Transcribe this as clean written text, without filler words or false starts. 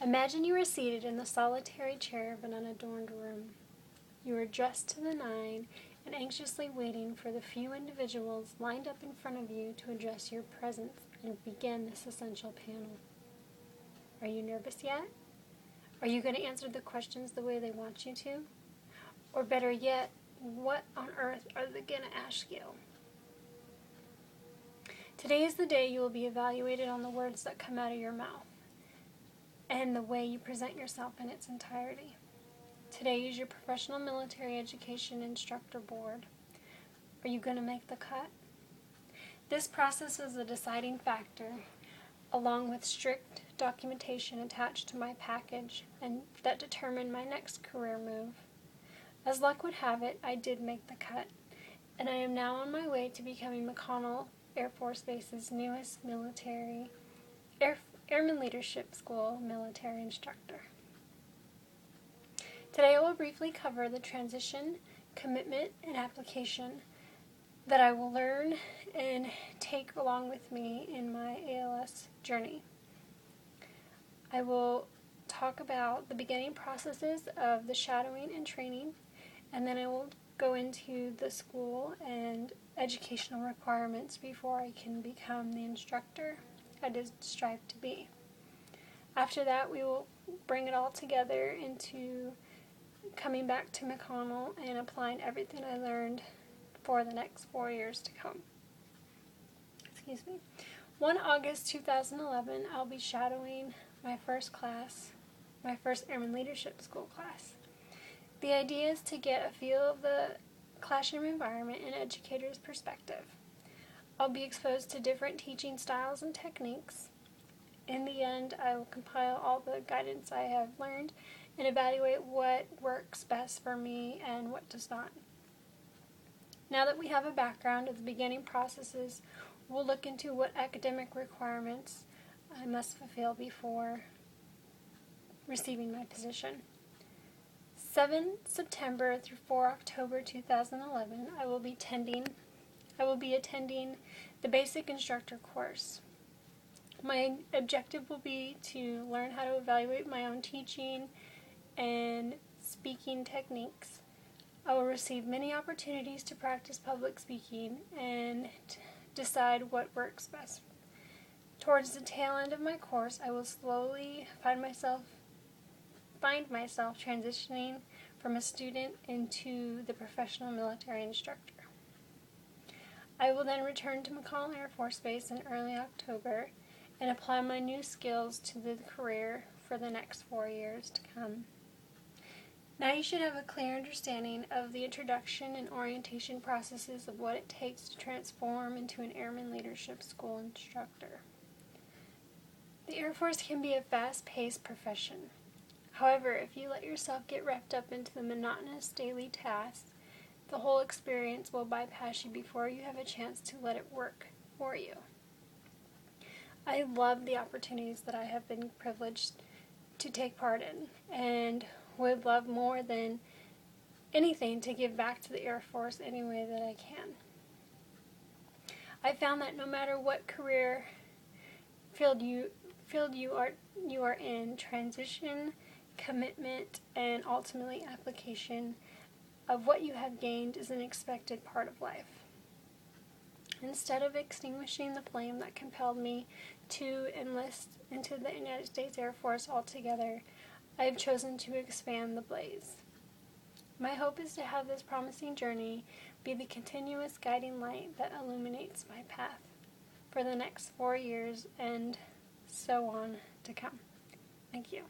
Imagine you are seated in the solitary chair of an unadorned room. You are dressed to the nine and anxiously waiting for the few individuals lined up in front of you to address your presence and begin this essential panel. Are you nervous yet? Are you going to answer the questions the way they want you to? Or better yet, what on earth are they going to ask you? Today is the day you will be evaluated on the words that come out of your mouth and the way you present yourself in its entirety. Today is your Professional Military Education Instructor Board. Are you going to make the cut? This process is a deciding factor, along with strict documentation attached to my package and that determined my next career move. As luck would have it, I did make the cut, and I am now on my way to becoming McConnell Air Force Base's newest Airman Leadership School military instructor. Today I will briefly cover the transition, commitment, and application that I will learn and take along with me in my ALS journey. I will talk about the beginning processes of the shadowing and training, and then I will go into the school and educational requirements before I can become the instructor I did strive to be. After that, we will bring it all together into coming back to McConnell and applying everything I learned for the next 4 years to come. 1 August 2011, I'll be shadowing my first class, my first Airman Leadership School class. The idea is to get a feel of the classroom environment and educator's perspective. I'll be exposed to different teaching styles and techniques. In the end, I will compile all the guidance I have learned and evaluate what works best for me and what does not. Now that we have a background of the beginning processes, we'll look into what academic requirements I must fulfill before receiving my position. 7 September through 4 October 2011, I will be attending the basic instructor course. My objective will be to learn how to evaluate my own teaching and speaking techniques. I will receive many opportunities to practice public speaking and decide what works best. Towards the tail end of my course, I will slowly find myself transitioning from a student into the professional military instructor. I will then return to McConnell Air Force Base in early October and apply my new skills to the career for the next 4 years to come. Now you should have a clear understanding of the introduction and orientation processes of what it takes to transform into an Airman Leadership School instructor. The Air Force can be a fast-paced profession. However, if you let yourself get wrapped up into the monotonous daily tasks, the whole experience will bypass you before you have a chance to let it work for you. I love the opportunities that I have been privileged to take part in and would love more than anything to give back to the Air Force any way that I can. I found that no matter what career field you are in, transition, commitment, and ultimately application of what you have gained is an expected part of life. Instead of extinguishing the flame that compelled me to enlist into the United States Air Force altogether, I have chosen to expand the blaze. My hope is to have this promising journey be the continuous guiding light that illuminates my path for the next 4 years and so on to come. Thank you.